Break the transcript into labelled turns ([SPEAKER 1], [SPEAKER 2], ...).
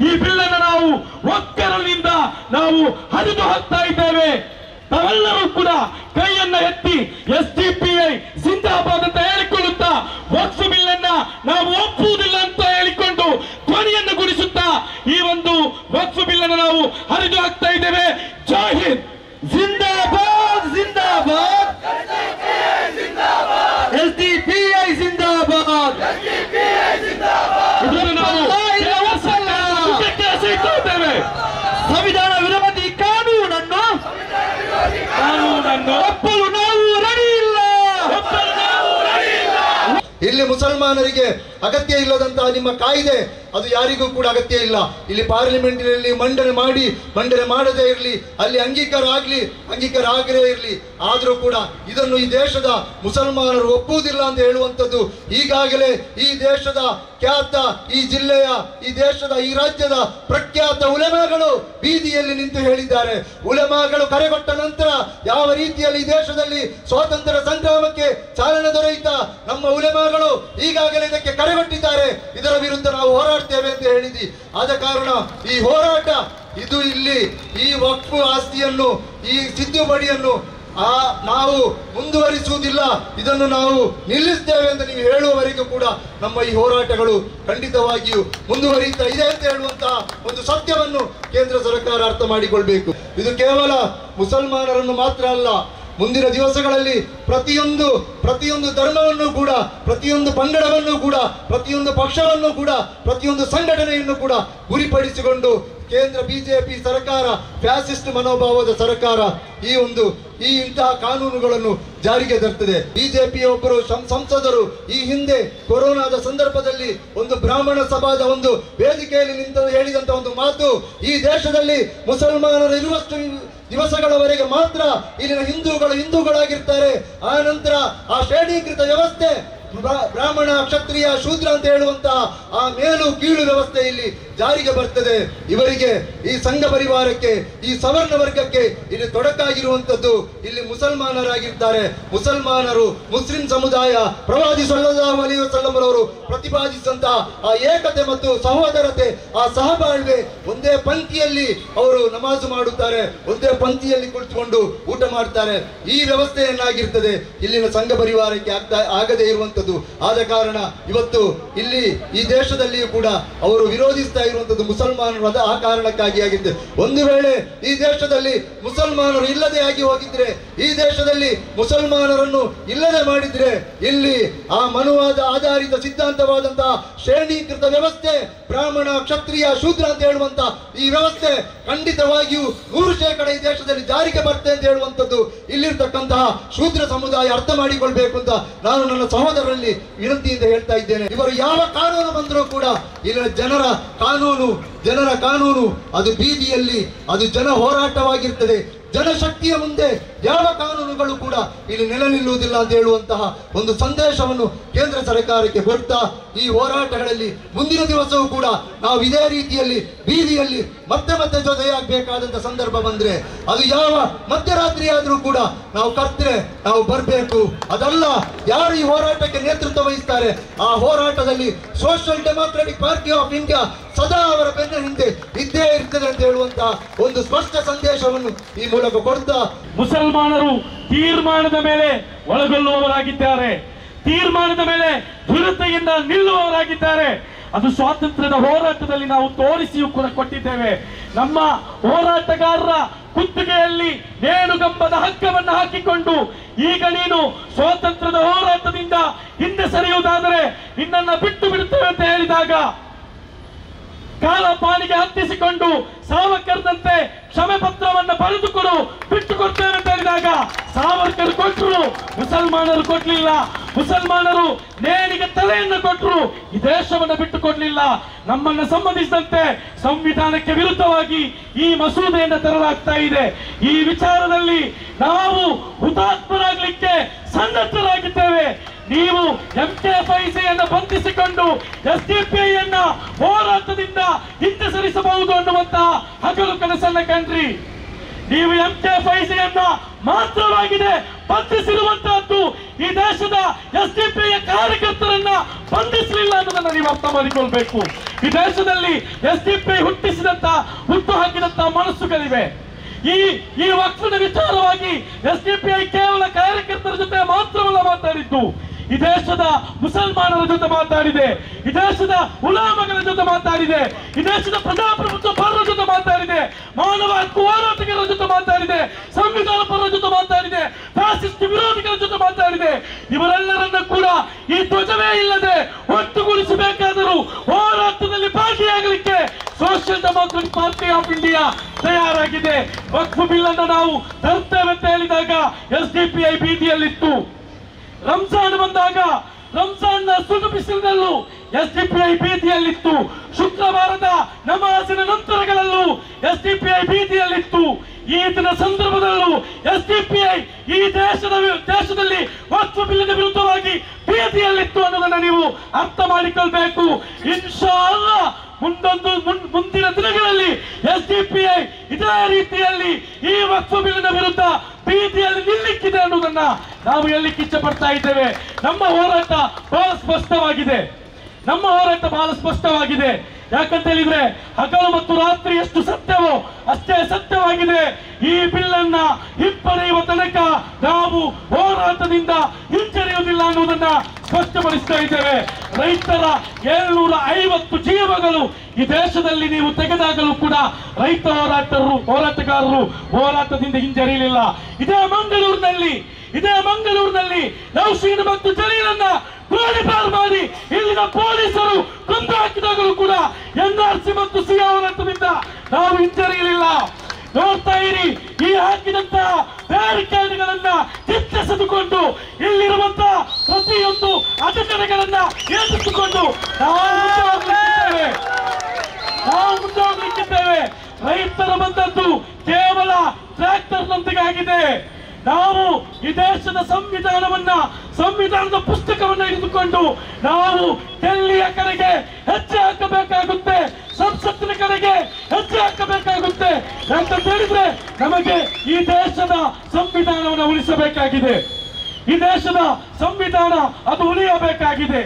[SPEAKER 1] ಈ ಬಿಲ್ ಅನ್ನು ನಾವು ಒಕ್ಕಲಿನಿಂದ ನಾವು ಹರಿದು ಹಾಕ್ತಾ ಇದ್ದೇವೆ. ತಾವೆಲ್ಲರೂ ಕೂಡ ಕೈಯನ್ನ ಎತ್ತಿ SDPI ಜಿಂದಾಬಾದ್ ಅಂತ ಹೇಳಿಕೊಳ್ಳುತ್ತಾ ವಕ್ಫ್ ಬಿಲ್ ಅನ್ನ ನಾವು ಒಪ್ಪುವುದಿಲ್ಲ ಅಂತ ಹೇಳಿಕೊಂಡು ಧ್ವನಿಯನ್ನು ಗುಡಿಸುತ್ತಾ ಈ ಒಂದು ವಕ್ಫ್ ಬಿಲ್ ಅನ್ನು ನಾವು ಹರಿದು ಹಾಕ್ತಾ ಇದ್ದೇವೆ. ಜೈ ಹಿಂದ್, ಜಿಂದಾಬಾದ್ ಜಿಂದಾಬಾದ್, SDPI ಜಿಂದಾಬಾದ್. ಇದನ್ನು ನಾವು ಸಂವಿಧಾನ ವಿರೋಧಿ ಕಾನೂನನ್ನು ಒಪ್ಪಲು ನಾವು ರೆಡಿ ಇಲ್ಲ.
[SPEAKER 2] ಇಲ್ಲಿ ಮುಸಲ್ಮಾನರಿಗೆ ಅಗತ್ಯ ಇಲ್ಲದಂತಹ ನಿಮ್ಮ ಕಾಯ್ದೆ ಅದು ಯಾರಿಗೂ ಕೂಡ ಅಗತ್ಯ ಇಲ್ಲ. ಇಲ್ಲಿ ಪಾರ್ಲಿಮೆಂಟಿನಲ್ಲಿ ಮಂಡನೆ ಮಾಡದೇ ಇರಲಿ, ಅಲ್ಲಿ ಅಂಗೀಕಾರ ಆಗದೇ ಇರಲಿ, ಆದರೂ ಕೂಡ ಇದನ್ನು ಈ ದೇಶದ ಮುಸಲ್ಮಾನರು ಒಪ್ಪುವುದಿಲ್ಲ ಅಂತ ಹೇಳುವಂಥದ್ದು ಈಗಾಗಲೇ ಈ ದೇಶದ ಖ್ಯಾತ, ಈ ಜಿಲ್ಲೆಯ, ಈ ದೇಶದ, ಈ ರಾಜ್ಯದ ಪ್ರಖ್ಯಾತ ಉಲೆಮಾಗಳು ಬೀದಿಯಲ್ಲಿ ನಿಂತು ಹೇಳಿದ್ದಾರೆ. ಉಲೆಮಾಗಳು ಕರೆಗೊಟ್ಟ ನಂತರ ಯಾವ ರೀತಿಯಲ್ಲಿ ಈ ದೇಶದಲ್ಲಿ ಸ್ವಾತಂತ್ರ್ಯ ಸಂಗ್ರಾಮಕ್ಕೆ ಚಾಲನೆ ದೊರೆಯಿತ ನಮ್ಮ ಉಲೆಮಾಗಳು ಈಗಾಗಲೇ ಇದಕ್ಕೆ ಕರೆಗೊಟ್ಟಿದ್ದಾರೆ. ಇದರ ವಿರುದ್ಧ ನಾವು ಹೋರಾಡ್ತೇವೆ ಅಂತ ಹೇಳಿದ್ವಿ. ಆದ ಕಾರಣ ಈ ಹೋರಾಟ ಇದು ಇಲ್ಲಿ ಈ ವಕ್ಫ್ ಆಸ್ತಿಯನ್ನು, ಈ ತಿದ್ದುಪಡಿಯನ್ನು ನಾವು ಮುಂದುವರಿಸುವುದಿಲ್ಲ, ಇದನ್ನು ನಾವು ನಿಲ್ಲಿಸ್ತೇವೆ ಅಂತ ನೀವು ಹೇಳುವವರೆಗೂ ಕೂಡ ನಮ್ಮ ಈ ಹೋರಾಟಗಳು ಖಂಡಿತವಾಗಿಯೂ ಮುಂದುವರಿಯುತ್ತಾ ಇದೆ ಅಂತ ಹೇಳುವಂತಹ ಒಂದು ಸತ್ಯವನ್ನು ಕೇಂದ್ರ ಸರ್ಕಾರ ಅರ್ಥ ಮಾಡಿಕೊಳ್ಬೇಕು. ಇದು ಕೇವಲ ಮುಸಲ್ಮಾನರನ್ನು ಮಾತ್ರ ಅಲ್ಲ, ಮುಂದಿನ ದಿವಸಗಳಲ್ಲಿ ಪ್ರತಿಯೊಂದು ಧರ್ಮವನ್ನು ಕೂಡ, ಪ್ರತಿಯೊಂದು ಪಂಗಡವನ್ನು ಕೂಡ, ಪ್ರತಿಯೊಂದು ಪಕ್ಷವನ್ನು ಕೂಡ, ಪ್ರತಿಯೊಂದು ಸಂಘಟನೆಯನ್ನು ಕೂಡ ಗುರಿಪಡಿಸಿಕೊಂಡು ಕೇಂದ್ರ ಬಿಜೆಪಿ ಸರ್ಕಾರ, ಫ್ಯಾಸಿಸ್ಟ್ ಮನೋಭಾವದ ಸರ್ಕಾರ ಈ ಇಂತಹ ಕಾನೂನುಗಳನ್ನು ಜಾರಿಗೆ ತರ್ತದೆ. ಬಿಜೆಪಿಯ ಒಬ್ಬರು ಸಂಸದರು ಈ ಹಿಂದೆ ಕೊರೋನಾದ ಸಂದರ್ಭದಲ್ಲಿ ಒಂದು ಬ್ರಾಹ್ಮಣ ಸಭಾದ ಒಂದು ವೇದಿಕೆಯಲ್ಲಿ ನಿಂತು ಹೇಳಿದಂತ ಒಂದು ಮಾತು, ಈ ದೇಶದಲ್ಲಿ ಮುಸಲ್ಮಾನರು ಇರುವಷ್ಟು ದಿವಸಗಳವರೆಗೆ ಮಾತ್ರ ಇಲ್ಲಿನ ಹಿಂದೂಗಳಾಗಿರ್ತಾರೆ, ಆ ನಂತರ ಆ ಶ್ರೇಣೀಕೃತ ವ್ಯವಸ್ಥೆ ಬ್ರಾಹ್ಮಣ, ಕ್ಷತ್ರಿಯ, ಶೂದ್ರ ಅಂತ ಹೇಳುವಂತಹ ಆ ಮೇಲು ಕೀಳು ವ್ಯವಸ್ಥೆ ಇಲ್ಲಿ ಜಾರಿಗೆ ಬರ್ತದೆ. ಇವರಿಗೆ, ಈ ಸಂಘ ಪರಿವಾರಕ್ಕೆ, ಈ ಸವರ್ಣ ವರ್ಗಕ್ಕೆ ಇಲ್ಲಿ ತೊಡಕಾಗಿರುವಂತದ್ದು ಇಲ್ಲಿ ಮುಸಲ್ಮಾನರಾಗಿದ್ದಾರೆ. ಮುಸಲ್ಮಾನರು, ಮುಸ್ಲಿಂ ಸಮುದಾಯ, ಪ್ರವಾದಿ ಸಲ್ಲಲ್ಲಾಹು ಅಲೈಹಿ ವಸಲ್ಲಂ ಅವರು ಪ್ರತಿಪಾದಿಸಿದಂತಹ ಆ ಏಕತೆ ಮತ್ತು ಸಹೋದರತೆ, ಆ ಸಹಬಾಳ್ವೆ, ಒಂದೇ ಪಂಕ್ತಿಯಲ್ಲಿ ಅವರು ನಮಾಜು ಮಾಡುತ್ತಾರೆ, ಒಂದೇ ಪಂಕ್ತಿಯಲ್ಲಿ ಕುಳಿತುಕೊಂಡು ಊಟ ಮಾಡ್ತಾರೆ. ಈ ವ್ಯವಸ್ಥೆಯನ್ನಾಗಿರ್ತದೆ ಇಲ್ಲಿನ ಸಂಘ ಪರಿವಾರಕ್ಕೆ ಆಗದೇ ಇರುವಂತದ್ದು. ಆದ ಕಾರಣ ಇವತ್ತು ಇಲ್ಲಿ ಈ ದೇಶದಲ್ಲಿಯೂ ಕೂಡ ಅವರು ವಿರೋಧಿಸ್ತಾ ಇರುವಂತದ್ದು ಮುಸಲ್ಮಾನರು ಆ ಕಾರಣಕ್ಕಾಗಿ ಆಗಿದೆ. ಒಂದು ವೇಳೆ ಈ ದೇಶದಲ್ಲಿ ಮುಸಲ್ಮಾನರು ಇಲ್ಲದೆ ಆಗಿ ಹೋಗಿದ್ರೆ, ಈ ದೇಶದಲ್ಲಿ ಮುಸಲ್ಮಾನರನ್ನು ಇಲ್ಲದೆ ಮಾಡಿದ್ರೆ, ಇಲ್ಲಿ ಆ ಮನುವಾದ ಆಧಾರಿತ ಸಿದ್ಧಾಂತವಾದಂತಹ ಶ್ರೇಣೀಕೃತ ವ್ಯವಸ್ಥೆ, ಬ್ರಾಹ್ಮಣ, ಕ್ಷತ್ರಿಯ, ಶೂದ್ರ ಅಂತ ಹೇಳುವಂತಹ ಈ ವ್ಯವಸ್ಥೆ ಖಂಡಿತವಾಗಿಯೂ 100% ಈ ದೇಶದಲ್ಲಿ ಜಾರಿಗೆ ಬರ್ತದೆ ಅಂತ ಹೇಳುವಂಥದ್ದು ಇಲ್ಲಿರ್ತಕ್ಕಂತಹ ಶೂದ್ರ ಸಮುದಾಯ ಅರ್ಥ ಮಾಡಿಕೊಳ್ಬೇಕು ಅಂತ ನಾನು ನನ್ನ ಸಹೋದರರಲ್ಲಿ ವಿನಂತಿಯಿಂದ ಹೇಳ್ತಾ ಇದ್ದೇನೆ. ಇವರು ಯಾವ ಕಾನೂನು ಬಂದರೂ ಕೂಡ ಇಲ್ಲಿನ ಜನರ ಕಾನೂನು ಅದು ಬೀದಿಯಲ್ಲಿ, ಅದು ಜನ ಹೋರಾಟವಾಗಿರ್ತದೆ. ಜನಶಕ್ತಿಯ ಮುಂದೆ ಯಾವ ಕಾನೂನುಗಳು ಕೂಡ ಇಲ್ಲಿ ನೆಲೆ ನಿಲ್ಲುವುದಿಲ್ಲ ಅಂತ ಹೇಳುವಂತಹ ಒಂದು ಸಂದೇಶವನ್ನು ಕೇಂದ್ರ ಸರ್ಕಾರಕ್ಕೆ ಕೊಡ್ತಾ ಈ ಹೋರಾಟಗಳಲ್ಲಿ ಮುಂದಿನ ದಿವಸವೂ ಕೂಡ ನಾವು ಇದೇ ರೀತಿಯಲ್ಲಿ ಬೀದಿಯಲ್ಲಿ ಮತ್ತೆ ಜೊತೆಯಾಗಬೇಕಾದಂತ ಸಂದರ್ಭ ಬಂದ್ರೆ, ಅದು ಯಾವ ಮಧ್ಯರಾತ್ರಿ ಆದರೂ ಕೂಡ ನಾವು ಕರ್ತರೆ ನಾವು ಬರಬೇಕು. ಅದಲ್ಲ, ಯಾರು ಈ ಹೋರಾಟಕ್ಕೆ ನೇತೃತ್ವ ವಹಿಸ್ತಾರೆ ಆ ಹೋರಾಟದಲ್ಲಿ social democratic party of India ಸದಾ ಅವರ ಬೆನ್ನ ಹಿಂದೆ ಇದ್ದೇ ಇರ್ತದೆ ಅಂತ ಹೇಳುವಂತಹ ಒಂದು ಸ್ಪಷ್ಟ ಸಂದೇಶವನ್ನು ಈ ಮೂಲಕ ಕೊಡ್ತಾ,
[SPEAKER 1] ಮುಸಲ್ಮಾನರು ತೀರ್ಮಾನದ ಮೇಲೆ ಒಳಗೊಳ್ಳುವವರಾಗಿದ್ದಾರೆ, ತೀರ್ಮಾನದ ಮೇಲೆ ದೃಢತೆಯಿಂದ ನಿಲ್ಲುವವರಾಗಿದ್ದಾರೆ. ಅದು ಸ್ವಾತಂತ್ರ್ಯದ ಹೋರಾಟದಲ್ಲಿ ನಾವು ತೋರಿಸಿಯೂ ಕೂಡ ಕೊಟ್ಟಿದ್ದೇವೆ. ನಮ್ಮ ಹೋರಾಟಗಾರರ ಕುತ್ತಿಗೆಯಲ್ಲಿ ನೇಣುಗಂಬದ ಹಗ್ಗವನ್ನು ಹಾಕಿಕೊಂಡು ಈಗ ನೀನು ಸ್ವಾತಂತ್ರ್ಯದ ಹೋರಾಟದಿಂದ ಹಿಂದೆ ಸರಿಯುವುದಾದರೆ ನಿನ್ನನ್ನು ಬಿಟ್ಟು ಬಿಡುತ್ತೇವೆ ಅಂತ ಹೇಳಿದಾಗ ಕಾಲಪಾನಿಗೆ ಹತ್ತಿಸಿಕೊಂಡು ಸಾವರ್ಕರ್ದಂತೆ ಕ್ಷಮೆ ಪತ್ರವನ್ನು ಬರೆದುಕೊಡು, ಬಿಟ್ಟು ಕೊಡ್ತೇವೆ ಅಂತ ಹೇಳಿದಾಗ ಸಾವರ್ಕರ್ ಕೊಟ್ಟರು, ಮುಸಲ್ಮಾನರು ಕೊಡ್ಲಿಲ್ಲ. ಮುಸಲ್ಮಾನರು ನೇಣಿಗೆ ತಲೆಯನ್ನು ಕೊಟ್ಟರು, ಈ ದೇಶವನ್ನು ಬಿಟ್ಟು ಕೊಡ್ಲಿಲ್ಲ. ನಮ್ಮನ್ನು ಸಂಬಂಧಿಸಿದಂತೆ ಸಂವಿಧಾನಕ್ಕೆ ವಿರುದ್ಧವಾಗಿ ಈ ಮಸೂದೆಯನ್ನು ತರಲಾಗ್ತಾ ಇದೆ. ಈ ವಿಚಾರದಲ್ಲಿ ನಾವು ಹುತಾತ್ಮರಾಗಲಿಕ್ಕೆ ಸನ್ನದ್ಧರಾಗಿದ್ದೇವೆ. ನೀವು MK5C ಬಂಧಿಸಿಕೊಂಡು SDPI ಹೋರಾಟದಿಂದ ಹಿಂದೆ ಸರಿಸಬಹುದು ಅನ್ನುವಂತಹ ಹಗಲು ಕನಸನ್ನ ಕಂಡ್ರಿ. ನೀವು MK5C ಮಾತ್ರವಾಗಿದೆ ಬಂಧಿಸಿರುವಂತಹದ್ದು, ಈ ದೇಶದ SDPI ಕಾರ್ಯಕರ್ತರನ್ನ ಬಂಧಿಸಲಿಲ್ಲ ಅನ್ನೋದನ್ನ ನೀವು ಅರ್ಥ ಮಾಡಿಕೊಳ್ಬೇಕು. ಈ ದೇಶದಲ್ಲಿ SDPI ವಿಚಾರಗಳಿವೆ. ಈ ವಕ್ಫಿನ ವಿಚಾರವಾಗಿ SDPI ಕೇವಲ ಕಾರ್ಯಕರ್ತರ ಜೊತೆ ಮಾತ್ರವಲ್ಲ ಮಾತಾಡಿದ್ದು, ಈ ದೇಶದ ಮುಸಲ್ಮಾನರ ಜೊತೆ ಮಾತಾಡಿದೆ, ಈ ದೇಶದ ಉಲಾಮಗಳ ಜೊತೆ ಮಾತಾಡಿದೆ, ಈ ದೇಶದ ಪ್ರಜಾಪ್ರಭುತ್ವ ಪರರ ಜೊತೆ ಮಾತಾಡಿದೆ, ಮಾನವ ಹಕ್ಕು ಹೋರಾಟಗಾರರ ಜೊತೆ ಮಾತಾಡಿದೆ, ಸಂವಿಧಾನ ಪರರ ಜೊತೆ ಮಾತಾಡಿದೆ, ಫ್ಯಾಸಿಸ್ಟ್ ವಿರೋಧಿಗಳ ಜೊತೆ ಮಾತಾಡಿದೆ. ಇವರೆಲ್ಲರನ್ನ ಕೂಡ ಈ ಧ್ವಜವೇ ಇಲ್ಲದೆ ಒಟ್ಟುಗೂಡಿಸಬೇಕಾದರೂ ಹೋರಾಟದಲ್ಲಿ ಭಾಗಿಯಾಗಲಿಕ್ಕೆ social democratic party of India ತಯಾರಾಗಿದೆ. ವಕ್ಫ್ ಬಿಲ್ ಅನ್ನು ನಾವು ತರ್ತೇವೆ ಅಂತ ಹೇಳಿದಾಗ SDPI ಬೀದಿಯಲ್ಲಿತ್ತು. ರಂಜಾನ್ ಬಂದಾಗ ರಂಜಾನ್ನ ಸುಡು ಬಿಸಿಲಿನಲ್ಲೂ SDPI ಬೀದಿಯಲ್ಲಿತ್ತು. ಶುಕ್ರವಾರದ ನಮಾಜಿನ ನಂತರಗಳಲ್ಲೂ SDPI ಬೀದಿಯಲ್ಲಿತ್ತು. ಈದಿನ ಸಂದರ್ಭದಲ್ಲೂ SDPI ಈ ದೇಶದಲ್ಲಿ ವಕ್ಫ್ ಬಿಲ್ಲಿನ ವಿರುದ್ಧವಾಗಿ ಬೀದಿಯಲ್ಲಿತ್ತು ಅನ್ನೋದನ್ನ ನೀವು ಅರ್ಥ ಮಾಡಿಕೊಳ್ಬೇಕು. ಇನ್ಶಾ ಅಲ್ಲಾಹ್ ಮುಂದಿನ ದಿನಗಳಲ್ಲಿ SDPI ಇದೇ ರೀತಿಯಲ್ಲಿ ಈ ವಕ್ಫ್ ಬಿಲ್ಲಿನ ವಿರುದ್ಧ ಬೀದಿಯಲ್ಲಿ ನಿಲ್ಲಿಕ್ಕಿದೆ ಅನ್ನೋದನ್ನ ನಾವು ಹೇಳಲಿಕ್ಕೆ ಇಚ್ಛೆ ಪಡ್ತಾ ಇದ್ದೇವೆ. ನಮ್ಮ ಹೋರಾಟ ಬಹಳ ಸ್ಪಷ್ಟವಾಗಿದೆ. ಯಾಕಂತ ಹೇಳಿದ್ರೆ ಹಗಲು ಮತ್ತು ರಾತ್ರಿ ಎಷ್ಟು ಸತ್ಯವೋ ಅಷ್ಟೇ ಸತ್ಯವಾಗಿದೆ. ಈ ಬಿಲ್ಲನ್ನ ಹಿಂಪಡೆಯುವ ತನಕ ನಾವು ಹೋರಾಟದಿಂದ ಹಿಂಜರಿಯುವುದಿಲ್ಲ ಅನ್ನುವುದನ್ನ ಸ್ಪಷ್ಟಪಡಿಸ್ತಾ ಇದ್ದೇವೆ. ರೈತರ 750 ಜೀವಗಳು ಈ ದೇಶದಲ್ಲಿ ನೀವು ತೆಗೆದಾಗಲೂ ಕೂಡ ರೈತ ಹೋರಾಟಗಾರರು ಹೋರಾಟದಿಂದ ಹಿಂಜರಿಯಲಿಲ್ಲ. ಇದೇ ಮಂಗಳೂರಿನಲ್ಲಿ ನೌಶೀನ್ ಮತ್ತು ಜಲೀಲನ್ನ ಗೋಲಿಬಾರ್ ಮಾಡಿ ಇಲ್ಲಿನ ಪೊಲೀಸರು ಕೊಂದು ಹಾಕಿದಾಗಲೂ ಕೂಡ NRC ಮತ್ತು CA ಹೋರಾಟದಿಂದ ನಾವು ಹಿಂಜರಿಯಲಿಲ್ಲ. ನೋಡ್ತಾ ಇರಿ, ಈ ಹಾಕಿದಂತಹ ಬ್ಯಾರಿಕೇಡ್ಗಳನ್ನ ಕಿತ್ತೆಸೆದುಕೊಂಡು ಇಲ್ಲಿರುವಂತಹ ಪ್ರತಿಯೊಂದು ಅಡೆತಡೆಗಳನ್ನ ಎದುರಿಸಿಕೊಂಡು ನಾವು ಮುಂದೋಗ್ಲಿಕ್ಕಿದ್ದೇವೆ. ರೈತರ ಬಂದದ್ದು ಕೇವಲ ಟ್ರ್ಯಾಕ್ಟರ್ನೊಂದಿಗೆ ಆಗಿದೆ. ನಾವು ಈ ದೇಶದ ಸಂವಿಧಾನದ ಪುಸ್ತಕವನ್ನು ಹಿಡಿದುಕೊಂಡು ನಾವು ಡೆಲ್ಲಿಯ ಕಡೆಗೆ ಹೆಜ್ಜೆ ಹಾಕಬೇಕಾಗುತ್ತೆ, ಸಂಸತ್ತಿನ ಕಡೆಗೆ ಹೆಜ್ಜೆ ಹಾಕಬೇಕಾಗುತ್ತೆ. ಯಾಕಂತ ಹೇಳಿದ್ರೆ ನಮಗೆ ಈ ದೇಶದ ಸಂವಿಧಾನವನ್ನು ಉಳಿಸಬೇಕಾಗಿದೆ. ಈ ದೇಶದ ಸಂವಿಧಾನ ಅದು ಉಳಿಯಬೇಕಾಗಿದೆ.